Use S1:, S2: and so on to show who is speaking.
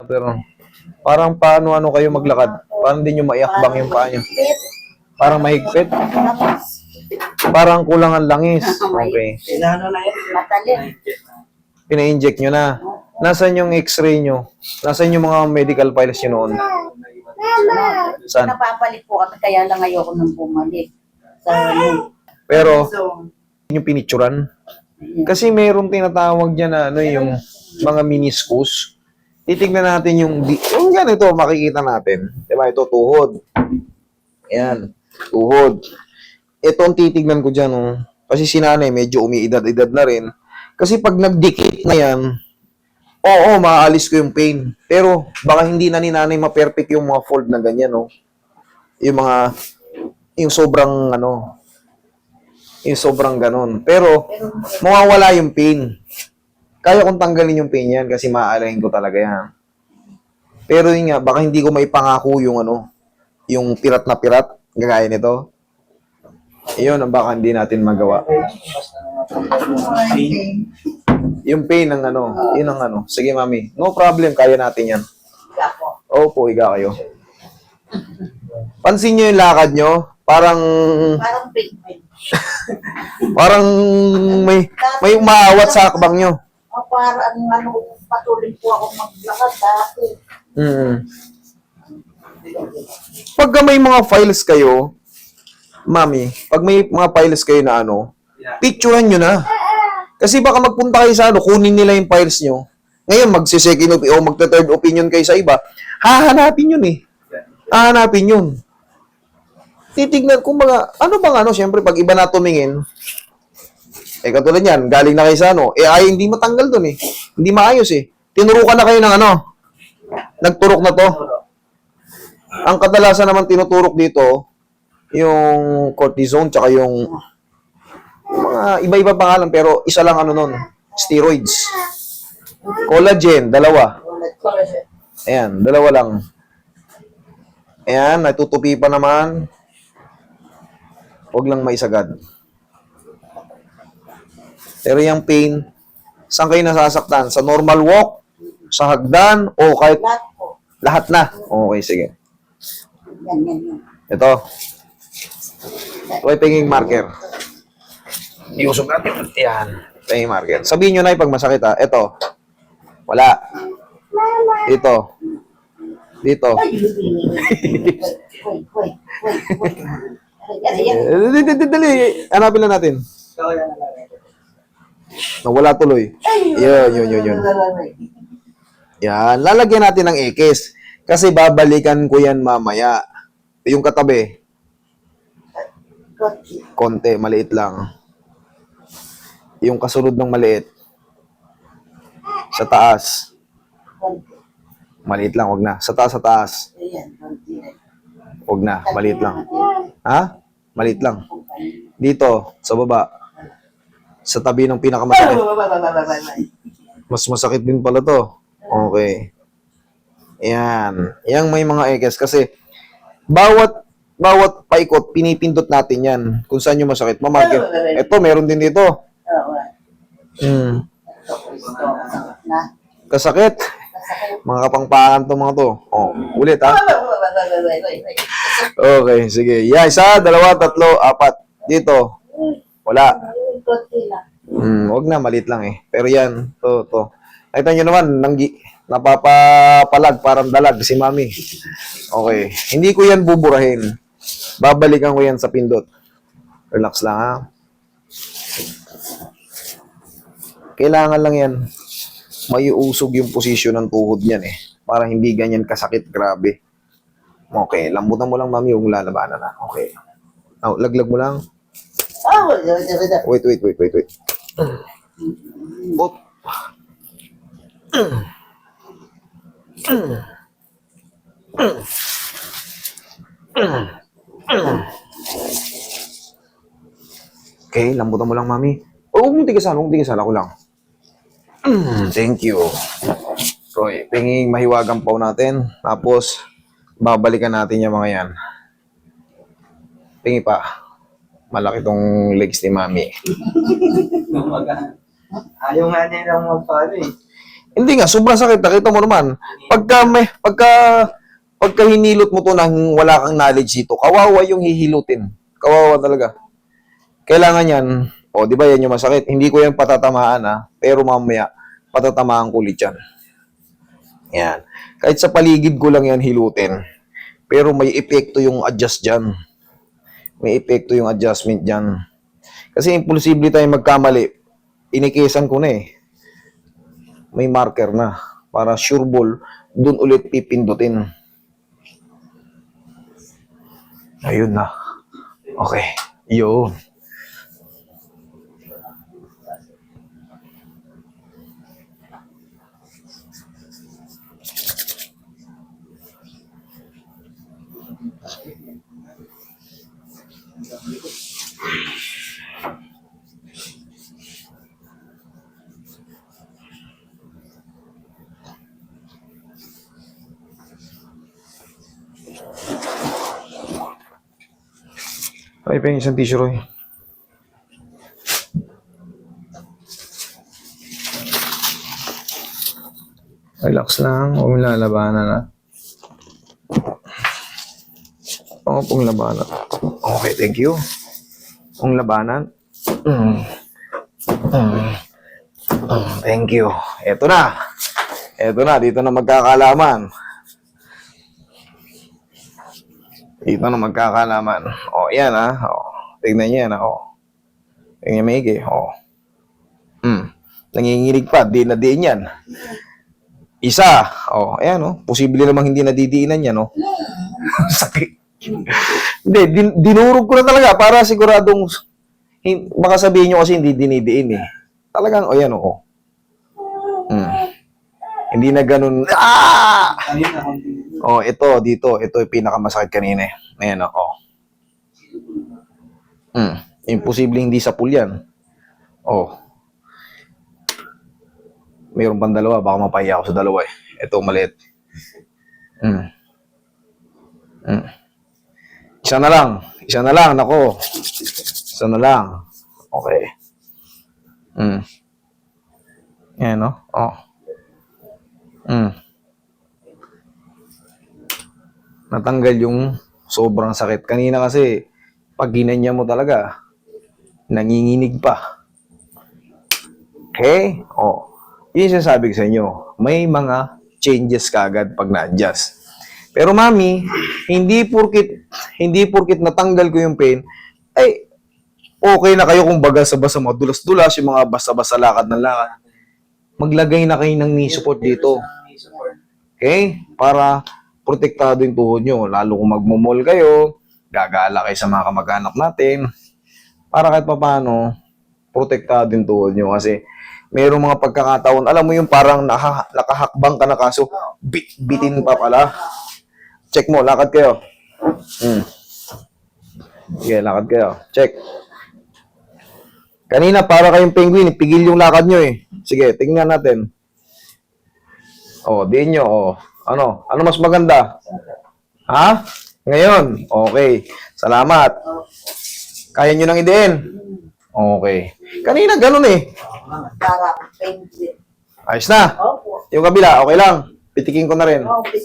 S1: Pero, parang paano-ano kayo maglakad? Parang hindi nyo maiakbang yung paa nyo. Parang mahigpit. Parang kulang ang langis. Okay.
S2: Inano na yan?
S3: Matalim.
S1: Pina-inject nyo na. Nasaan yung x-ray nyo? Nasaan yung mga medical files nyo noon? Saan?
S3: Napapalik po kami, kaya lang ayoko nang bumalik. Sa
S1: Pero,
S2: So,
S1: yung pinicturan. Kasi mayroong tinatawag dyan na ano, yung mga meniscus. Titignan natin yung ganito, makikita natin. Diba? Ito, tuhod. Ayan, tuhod. Ito ang titignan ko dyan. Oh. Kasi si nanay, medyo umiidad-idad na rin. Kasi pag nagdikit na yan, oo, maaalis ko yung pain. Pero baka hindi na ni nanay ma-perfect yung mga fold na ganyan, no? Yung sobrang, yung sobrang ganon. Pero, mawawala yung pain. Kaya kong tanggalin yung pain yan kasi maaalain ko talaga yan. Pero yun nga, baka hindi ko maipangako yung yung pirat na pirat, gagaya nito. Iyon ang baka hindi natin magawa. Yung pain ng yun ang Sige, mami. No problem, kaya natin yan. Opo, higa kayo. Pansin nyo yung lakad nyo, parang
S3: pigment.
S1: parang may umaawat sa akbang nyo.
S3: Parang patuloy po ako maglakad dati.
S1: Pagka may mga files kayo, mami, pag may mga files kayo na picturean nyo na. Kasi baka magpunta kayo sa kunin nila yung files nyo. Ngayon, magsi-second o magta-third opinion kayo sa iba, hahanapin yun eh. Hahanapin yun. Titignan, kumbaga, syempre, pag iba na tumingin, katulad yan, galing na kayo sa ay hindi matanggal dun eh. Hindi maayos eh. Tinurukan na kayo ng nagturok na to. Ang kadalasan naman tinuturok dito, yung cortisone, tsaka yung mga iba-iba pangalan, pero isa lang nun, steroids. Collagen, dalawa. Ayan, dalawa lang. Ayan, natutupi pa naman. Huwag lang maisagad. Pero yung pain, saan kayo nasasaktan? Sa normal walk? Sa hagdan? O kahit
S3: Lahat po.
S1: lahat na? Okay, sige.
S3: Yan.
S1: Ito. Ito ay pinging marker. Iusog natin. Yan. Pinging marker. Sabihin nyo na pag masakit ha. Ito. Wala. Dito. Dito. Dali. Hanapin lang natin. Nawala tuloy. Yun. Yan. Lalagyan natin ng X. Kasi babalikan ko yan mamaya. Yung katabi. Konti. Maliit lang. Yung kasunod ng maliit. Sa taas. Maliit lang. Wag na. Sa taas. Wag na. Maliit lang. Ha? Maliit lang. Dito. Sa baba. Sa tabi ng pinakamasakit. Mas masakit din pala to. Okay. Ayan. Yang may mga X kasi bawat paikot, pinipindot natin yan. Kung saan yung masakit. Mamarket. Ito, meron din dito. Kasakit. Mga kapangpangan to mga to. Ulit ha. Okay, sige. Yeah, 1, 2, 3, 4. Dito. Wala. Wag na, maliit lang eh. Pero yan, to. Nakita nyo naman, napapapalag, parang dalag si mami. Okay. Hindi ko yan buburahin. Babalikan ko yan sa pindot. Relax lang ha. Kailangan lang yan. Maiusog yung posisyon ng tuhod niyan eh. Para hindi ganyan kasakit, grabe. Okay, lambutan mo lang mami yung lalabanan na. Okay. Laglag mo lang. Wait. Op. Okay, lambutan mo lang mami. Huwag mong tigasan ako lang. Thank you. Okay, pinging mahiwagang paw natin. Tapos, babalikan natin yung mga yan. Pingi pa. Malaki tong legs ni mami.
S2: ayaw nga niya lang magpano eh.
S1: Hindi nga, sobrang sakit. Nakita mo naman. Pagka hinilot mo to nang wala kang knowledge dito, kawawa yung hihilutin. Kawawa talaga. Kailangan yan, di ba yan yung masakit? Hindi ko yan patatamaan pero mamaya, patatamaan ko ulit yan. Yan. Kahit sa paligid ko lang yan hilutin. Pero may epekto yung adjust dyan. May epekto yung adjustment dyan. Kasi imposible tayo magkamali. Inikesan ko na May marker na. Para sure ball, dun ulit pipindutin. Ayun na. Okay. Yun. Ay, pa yung isang tissue, Roy. Relax lang. Huwag mo lalabanan pong labanan. Okay, thank you. Pong labanan. Thank you. Eto na. Dito na magkakalaman. Yan tignan niyo yan Tingnan maigi. Nanginginig pa. Di na diin yan. Isa. Ayan Posible namang hindi nadidiinan yan Sakit. Hindi, dinurog ko na talaga para siguradong baka sabihin nyo kasi hindi dinidiin Talagang, yan Hindi na ganun. Ito, dito. Ito yung pinakamasakit kanina Ayan Imposible hindi sa pool yan. Mayroon pang dalawa. Baka mapahiya ako sa dalawa Ito, maliit. Isa na lang. Nako. Isa na lang. Okay. Ayan Natanggal yung sobrang sakit. Kanina kasi, pag ginanya mo talaga, nanginginig pa. Okay? Yun yung sasabi ko sa inyo. May mga changes kagad pag na-adjust. Pero mami, hindi porkit natanggal ko yung pain, ay, okay na kayo kung basa-basa mga dulas-dulas, yung mga basa-basa lakad ng lakad. Maglagay na kayo ng knee support dito. Okay? Para protektado yung tuhod nyo. Lalo kung magmumol kayo, gagala kayo sa mga kamag-anak natin. Para kahit paano, protektado yung tuhod nyo. Kasi mayroong mga pagkakataon, alam mo yung parang nakahakbang ka na kaso, bitin pa pala. Check mo, lakad kayo. Sige, lakad kayo. Check. Kanina, para kayong penguin, pigil yung lakad nyo Sige, tingnan natin. Diin nyo, Ano mas maganda? Ha? Ngayon? Okay. Salamat. Kaya nyo nang idiin? Okay. Kanina, ganun
S3: Para penguin.
S1: Ayos na.
S3: Opo.
S1: Yung kabila, okay lang. Pitikin ko na rin.
S3: Okay.